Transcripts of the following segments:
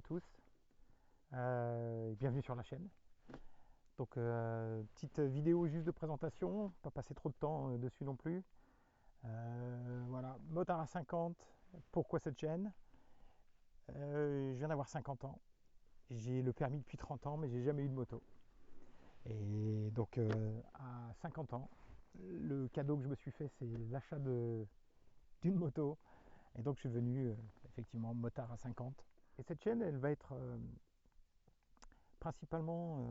tous, et bienvenue sur la chaîne. Donc petite vidéo juste de présentation, pas passer trop de temps dessus non plus. Voilà, motard à 50, pourquoi cette chaîne? Je viens d'avoir 50 ans, j'ai le permis depuis 30 ans mais j'ai jamais eu de moto. Et donc à 50 ans, le cadeau que je me suis fait c'est l'achat d'une moto. Et donc je suis devenu effectivement motard à 50. Et cette chaîne elle va être principalement,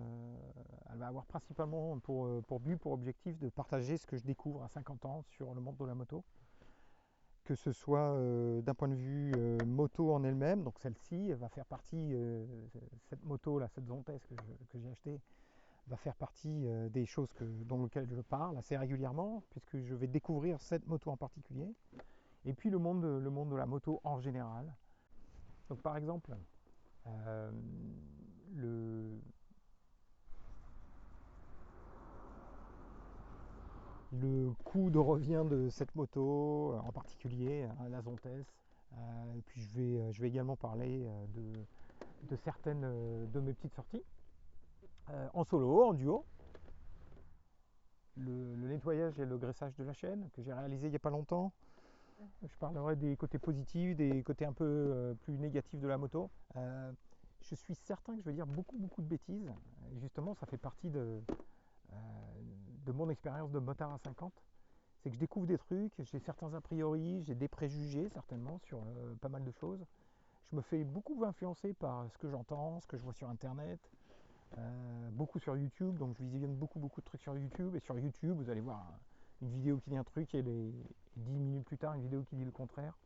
elle va avoir principalement pour but, pour objectif de partager ce que je découvre à 50 ans sur le monde de la moto. Que ce soit d'un point de vue moto en elle-même, donc celle-ci va faire partie, cette moto là, cette Zontes que j'ai achetée, va faire partie des choses dont lesquelles je parle assez régulièrement, puisque je vais découvrir cette moto en particulier, et puis le monde de la moto en général. Donc par exemple, le, le coût de revient de cette moto en particulier, la Zontes. Et puis je vais également parler de certaines de mes petites sorties en solo, en duo. Le nettoyage et le graissage de la chaîne que j'ai réalisé il n'y a pas longtemps. Je parlerai des côtés positifs, des côtés un peu plus négatifs de la moto. Je suis certain que je vais dire beaucoup de bêtises. Et justement, ça fait partie de mon expérience de motard à 50. C'est que je découvre des trucs, j'ai certains a priori, j'ai des préjugés certainement sur pas mal de choses. Je me fais beaucoup influencer par ce que j'entends, ce que je vois sur internet, beaucoup sur YouTube, donc je visionne beaucoup de trucs sur YouTube. Et sur YouTube, vous allez voir une vidéo qui dit un truc et 10 minutes plus tard, une vidéo qui dit le contraire.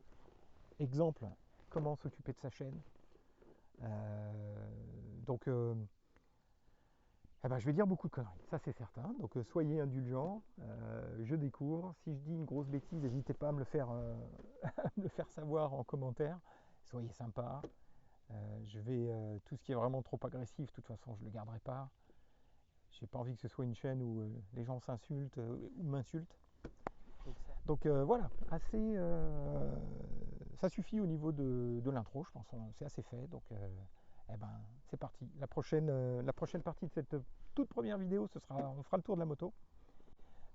Exemple, comment s'occuper de sa chaîne. Donc, eh ben, je vais dire beaucoup de conneries, ça c'est certain. Donc soyez indulgents, je découvre. Si je dis une grosse bêtise, n'hésitez pas à me le faire, à me le faire savoir en commentaire. Soyez sympa. Tout ce qui est vraiment trop agressif, de toute façon, je ne le garderai pas. J'ai pas envie que ce soit une chaîne où les gens s'insultent ou m'insultent. Donc voilà, ça suffit au niveau de l'intro, je pense. C'est assez fait. Donc eh ben, c'est parti. La prochaine partie de cette toute première vidéo, on fera le tour de la moto.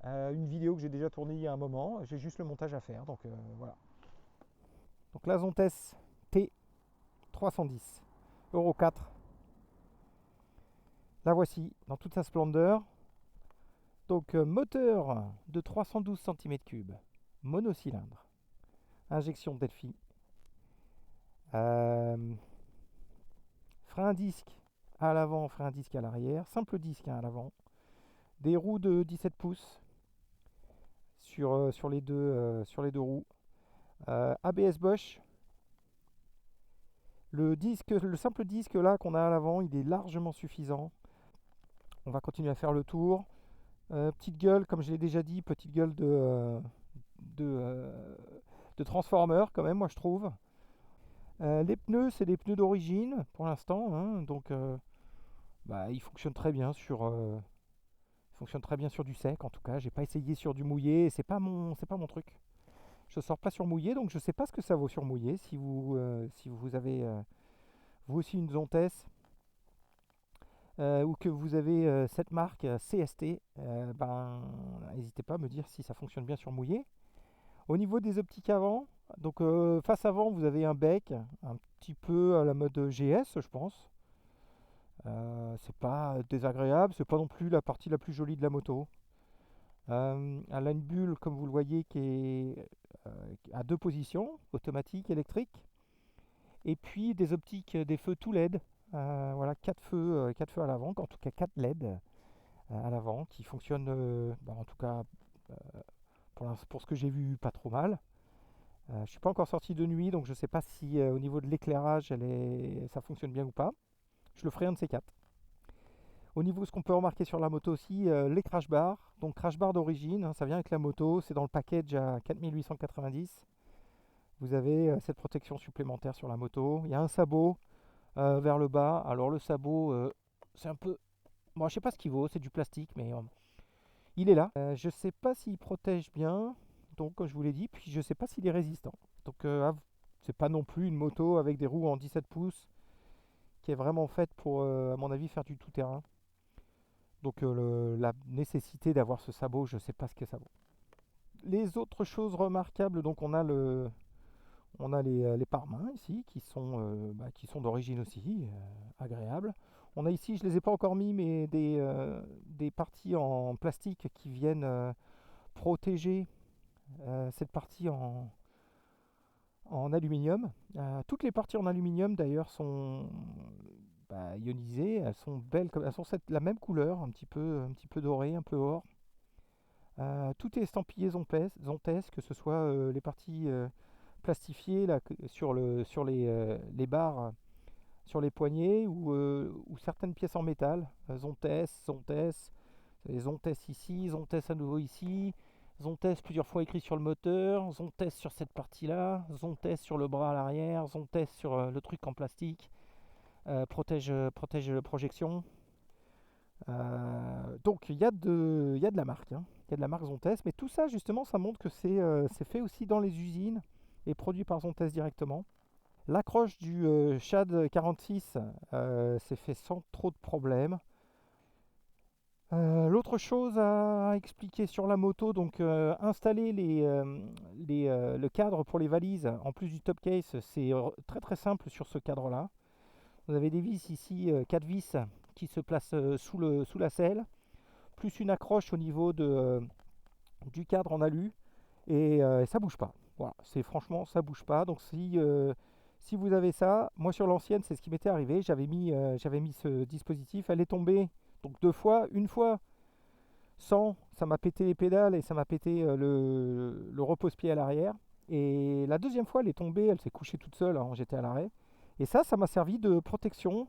Une vidéo que j'ai déjà tournée il y a un moment. J'ai juste le montage à faire. Donc voilà. Donc la Zontes T310 Euro 4. La voici dans toute sa splendeur. Donc moteur de 312 cm3, monocylindre, injection Delphi, frein à disque à l'avant, frein à disque à l'arrière, simple disque à l'avant, des roues de 17 pouces sur les deux roues, ABS Bosch. Le simple disque là qu'on a à l'avant, il est largement suffisant. On va continuer à faire le tour. Petite gueule, comme je l'ai déjà dit, petite gueule de Transformer quand même, moi je trouve. Les pneus, c'est des pneus d'origine pour l'instant, hein, donc ils fonctionnent très bien sur du sec. En tout cas, j'ai pas essayé sur du mouillé, c'est pas mon truc. Je sors pas sur mouillé, donc je sais pas ce que ça vaut sur mouillé. Si vous avez vous aussi une Zontes ou que vous avez cette marque CST, n'hésitez pas à me dire si ça fonctionne bien sur mouillé. Au niveau des optiques avant, donc face avant, vous avez un bec un petit peu à la mode GS, je pense. C'est pas désagréable, c'est pas non plus la partie la plus jolie de la moto. Elle a une bulle, comme vous le voyez, qui est à deux positions, automatique, électrique. Et puis des optiques, des feux tout LED. Voilà, 4 feux à l'avant, en tout cas 4 LED à l'avant, qui fonctionnent, en tout cas pour ce que j'ai vu, pas trop mal. Je ne suis pas encore sorti de nuit, donc je ne sais pas si au niveau de l'éclairage, ça fonctionne bien ou pas. Je le ferai un de ces quatre. Au niveau de ce qu'on peut remarquer sur la moto aussi, les crash bars. Donc crash bar d'origine, hein, ça vient avec la moto, c'est dans le package à 4890. Vous avez cette protection supplémentaire sur la moto. Il y a un sabot vers le bas. Alors le sabot, c'est un peu... Bon, je sais pas ce qu'il vaut, c'est du plastique, mais il est là. Je sais pas s'il protège bien, donc comme je vous l'ai dit, puis je sais pas s'il est résistant. Donc c'est pas non plus une moto avec des roues en 17 pouces qui est vraiment faite pour, à mon avis, faire du tout-terrain. Donc la nécessité d'avoir ce sabot, je ne sais pas ce que ça vaut. Les autres choses remarquables, donc on a les pare-mains ici qui sont d'origine aussi agréables. On a ici, je ne les ai pas encore mis, mais des parties en plastique qui viennent protéger cette partie en aluminium. Toutes les parties en aluminium d'ailleurs sont ionisées, elles sont belles, elles sont la même couleur, un petit peu doré, un peu or. Tout est estampillé Zontes, que ce soit les parties plastifiées là, sur les barres, sur les poignets ou certaines pièces en métal. Zontes, Zontes ici, Zontes à nouveau ici, Zontes plusieurs fois écrit sur le moteur, Zontes sur cette partie-là, Zontes sur le bras à l'arrière, Zontes sur le truc en plastique, protège la projection. Donc il y a de la marque, hein. Il y a de la marque Zontes, mais tout ça justement ça montre que c'est fait aussi dans les usines et produit par Zontes directement. L'accroche du Shad 46 s'est fait sans trop de problèmes. L'autre chose à expliquer sur la moto, donc installer le cadre pour les valises en plus du top case, c'est très très simple sur ce cadre là. Vous avez des vis ici, 4 vis qui se placent sous la selle, plus une accroche au niveau du cadre en alu, et ça bouge pas. Voilà, c'est franchement ça bouge pas. Donc si vous avez ça, moi sur l'ancienne c'est ce qui m'était arrivé, j'avais mis ce dispositif, elle est tombée donc deux fois, une fois sans, ça m'a pété les pédales et ça m'a pété le repose-pied à l'arrière. Et la deuxième fois, elle est tombée, elle s'est couchée toute seule, hein, j'étais à l'arrêt. Et ça m'a servi de protection.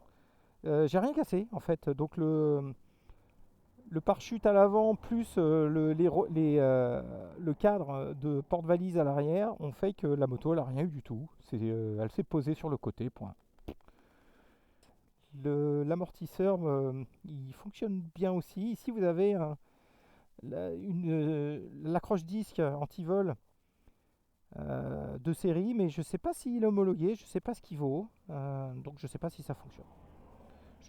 J'ai rien cassé en fait. Donc le pare-chute à l'avant plus le cadre de porte-valise à l'arrière ont fait que la moto elle a rien eu du tout. Elle s'est posée sur le côté, point. L'amortisseur, il fonctionne bien aussi. Ici vous avez l'accroche disque anti-vol de série, mais je ne sais pas s'il est homologué, je ne sais pas ce qu'il vaut, donc je ne sais pas si ça fonctionne.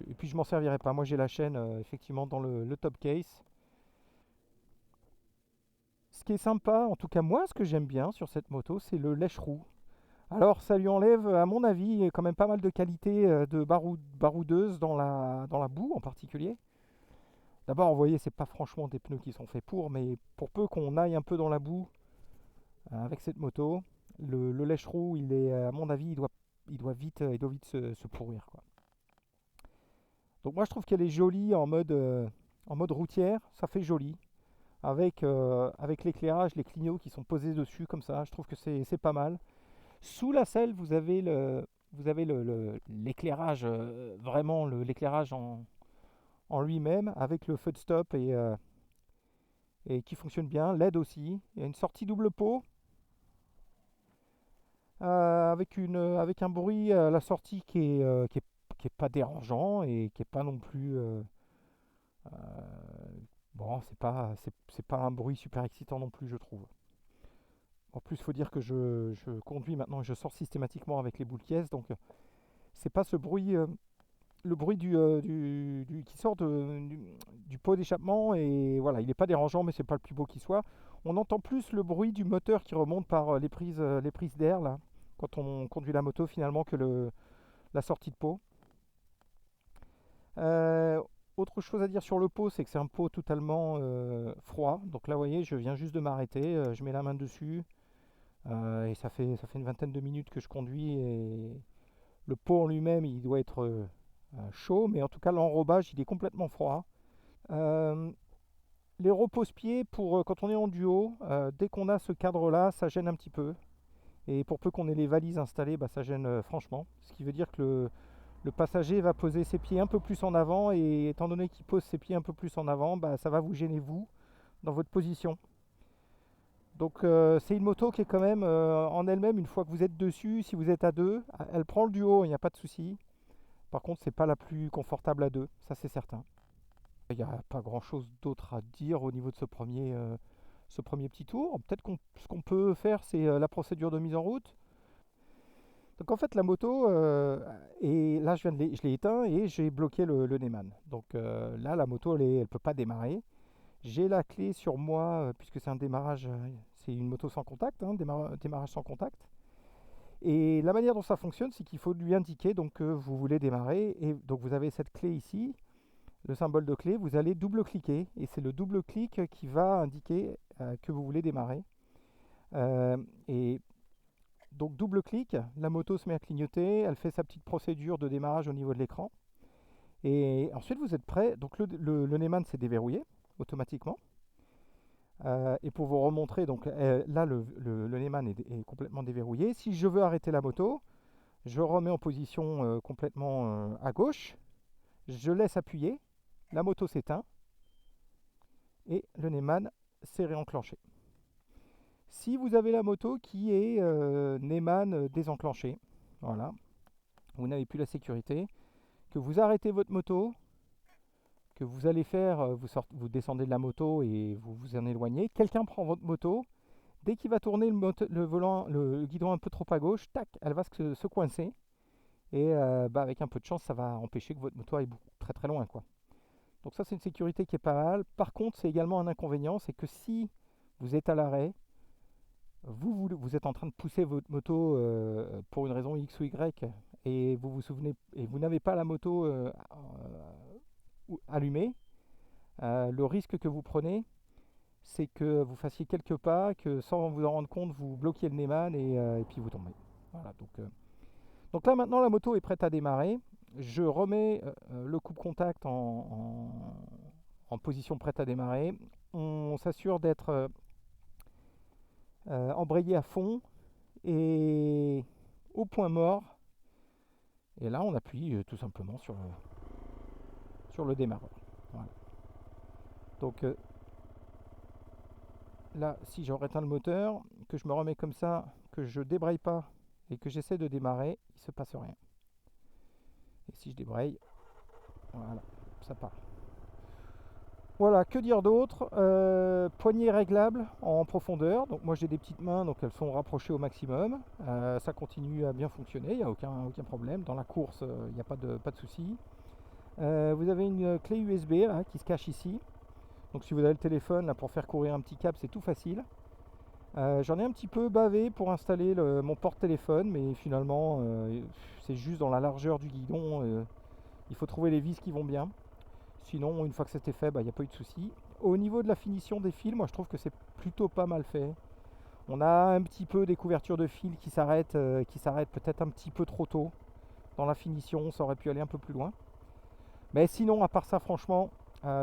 Et puis je m'en servirai pas. Moi j'ai la chaîne effectivement dans le top case. Ce qui est sympa, en tout cas moi, ce que j'aime bien sur cette moto, c'est le lèche-roue. Alors ça lui enlève, à mon avis, quand même pas mal de qualité de baroudeuse dans la boue en particulier. D'abord, vous voyez, c'est pas franchement des pneus qui sont faits mais pour peu qu'on aille un peu dans la boue avec cette moto, le lèche-roue, il est, à mon avis, il doit vite se pourrir, quoi. Donc moi, je trouve qu'elle est jolie en mode routière, ça fait joli. Avec l'éclairage, les clignots qui sont posés dessus comme ça, je trouve que c'est pas mal. Sous la selle, vous avez l'éclairage, vraiment l'éclairage en lui-même, avec le feu de stop et qui fonctionne bien. LED aussi. Il y a une sortie double pot avec un bruit à la sortie qui est pas dérangeant et qui est pas non plus. Euh, bon, c'est pas un bruit super excitant non plus, je trouve. En plus, il faut dire que je conduis maintenant et je sors systématiquement avec les boules caisses, donc c'est pas ce bruit, le bruit qui sort du pot d'échappement, et voilà, il n'est pas dérangeant, mais c'est pas le plus beau qui soit. On entend plus le bruit du moteur qui remonte par les prises d'air là, quand on conduit la moto finalement que la sortie de pot. Euh, Autre chose à dire sur le pot, c'est que c'est un pot totalement froid. Donc là, vous voyez, je viens juste de m'arrêter, je mets la main dessus. Et ça fait une vingtaine de minutes que je conduis et le pot en lui-même il doit être chaud, mais en tout cas l'enrobage il est complètement froid. Euh, les repose-pieds pour quand on est en duo, dès qu'on a ce cadre-là, ça gêne un petit peu. Et pour peu qu'on ait les valises installées, bah, ça gêne franchement. Ce qui veut dire que le passager va poser ses pieds un peu plus en avant, et étant donné qu'il pose ses pieds un peu plus en avant, bah, ça va vous gêner vous dans votre position. Donc c'est une moto qui est quand même en elle-même, une fois que vous êtes dessus, si vous êtes à deux, elle prend le duo, il n'y a pas de souci. Par contre, c'est pas la plus confortable à deux, ça c'est certain. Il n'y a pas grand-chose d'autre à dire au niveau de ce premier petit tour. Peut-être ce qu'on peut faire, c'est la procédure de mise en route. Donc en fait la moto, et là je l'ai éteint et j'ai bloqué le Neyman. Donc là la moto elle peut pas démarrer. J'ai la clé sur moi, puisque c'est un démarrage, c'est une moto sans contact, hein, démarrage sans contact. Et la manière dont ça fonctionne, c'est qu'il faut lui indiquer donc, que vous voulez démarrer. Et donc vous avez cette clé ici, le symbole de clé, vous allez double-cliquer. Et c'est le double-clic qui va indiquer que vous voulez démarrer. Et donc double-clic, la moto se met à clignoter, elle fait sa petite procédure de démarrage au niveau de l'écran. Et ensuite vous êtes prêt. Donc le Neyman s'est déverrouillé automatiquement. Et pour vous remontrer, donc là le Neyman est complètement déverrouillé. Si je veux arrêter la moto, je remets en position complètement à gauche, je laisse appuyer, la moto s'éteint et le Neyman s'est réenclenché. Si vous avez la moto qui est Neyman désenclenché, voilà, vous n'avez plus la sécurité, que vous arrêtez votre moto, que vous allez faire, vous descendez de la moto et vous vous en éloignez, quelqu'un prend votre moto, dès qu'il va tourner le volant, le guidon un peu trop à gauche, tac, elle va se coincer. Et avec un peu de chance, ça va empêcher que votre moto aille très très loin, quoi. Donc ça, c'est une sécurité qui est pas mal. Par contre, c'est également un inconvénient, c'est que si vous êtes à l'arrêt, vous êtes en train de pousser votre moto pour une raison X ou Y, et vous vous souvenez, et vous n'avez pas la moto allumée, le risque que vous prenez, c'est que vous fassiez quelques pas, que sans vous en rendre compte, vous bloquiez le Neyman et puis vous tombez. Voilà, donc là maintenant la moto est prête à démarrer. Je remets le coupe-contact en position prête à démarrer. On s'assure d'être embrayé à fond et au point mort. Et là on appuie tout simplement sur le démarreur. Voilà. Donc là, si je réteins le moteur, que je me remets comme ça, que je débraye pas et que j'essaie de démarrer, il se passe rien. Et si je débraye, voilà, ça part. Voilà, que dire d'autre? Poignée réglable en profondeur. Donc moi j'ai des petites mains, donc elles sont rapprochées au maximum. Ça continue à bien fonctionner, il n'y a aucun problème. Dans la course, il n'y a pas de souci. Vous avez une clé USB là, qui se cache ici. Donc si vous avez le téléphone là, pour faire courir un petit câble, c'est tout facile. J'en ai un petit peu bavé pour installer mon porte-téléphone, mais finalement c'est juste dans la largeur du guidon. Il faut trouver les vis qui vont bien. Sinon, une fois que c'était fait, il n'y a pas eu de souci. Au niveau de la finition des fils, moi je trouve que c'est plutôt pas mal fait. On a un petit peu des couvertures de fils qui s'arrêtent peut-être un petit peu trop tôt. Dans la finition, ça aurait pu aller un peu plus loin. Mais sinon, à part ça, franchement,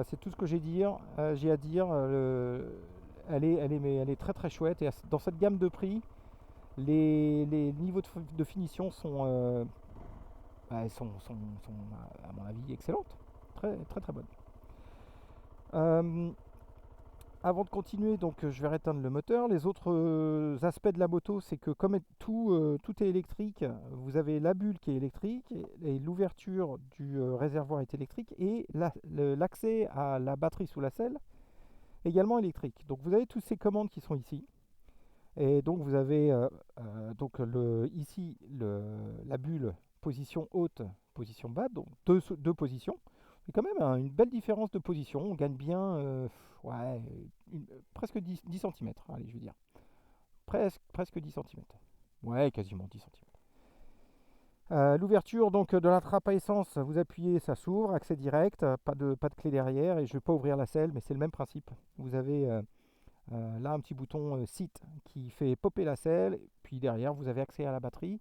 c'est tout ce que j'ai à dire. Elle est très très chouette. Et dans cette gamme de prix, les niveaux de finition sont, à mon avis, excellentes. Très très très bonnes. Avant de continuer, donc je vais rééteindre le moteur. Les autres aspects de la moto, c'est que comme tout est électrique, vous avez la bulle qui est électrique et l'ouverture du réservoir est électrique et l'accès à la batterie sous la selle également électrique. Donc vous avez toutes ces commandes qui sont ici. Et donc vous avez donc ici la bulle position haute, position basse, donc deux positions. C'est quand même une belle différence de position. On gagne bien ouais, presque 10 cm. Allez, je vais dire. Presque 10 cm. Ouais, quasiment 10 cm. L'ouverture donc de la trappe à essence, vous appuyez, ça s'ouvre, accès direct, pas de clé derrière. Et je ne vais pas ouvrir la selle, mais c'est le même principe. Vous avez là un petit bouton site qui fait popper la selle. Puis derrière, vous avez accès à la batterie.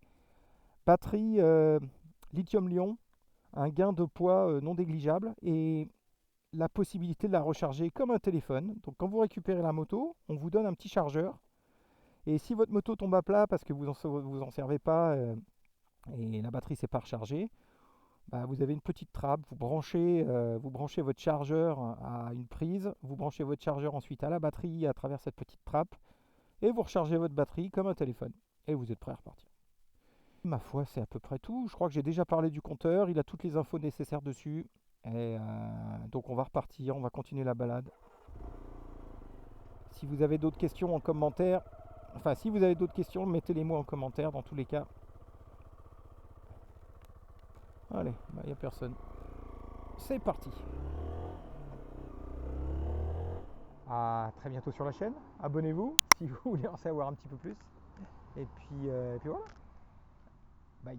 Batterie lithium-ion, un gain de poids non négligeable et la possibilité de la recharger comme un téléphone. Donc quand vous récupérez la moto, on vous donne un petit chargeur. Et si votre moto tombe à plat parce que vous en servez pas et la batterie s'est pas rechargée, vous avez une petite trappe, vous branchez votre chargeur à une prise, vous branchez votre chargeur ensuite à la batterie à travers cette petite trappe et vous rechargez votre batterie comme un téléphone. Et vous êtes prêt à repartir. Ma foi, c'est à peu près tout. Je crois que j'ai déjà parlé du compteur, il a toutes les infos nécessaires dessus. Et donc on va repartir, on va continuer la balade. Si vous avez d'autres questions en commentaire, si vous avez d'autres questions, mettez-les moi en commentaire dans tous les cas. Allez, il n'y a personne. C'est parti. À très bientôt sur la chaîne. Abonnez-vous si vous voulez en savoir un petit peu plus. Et puis voilà. Bye.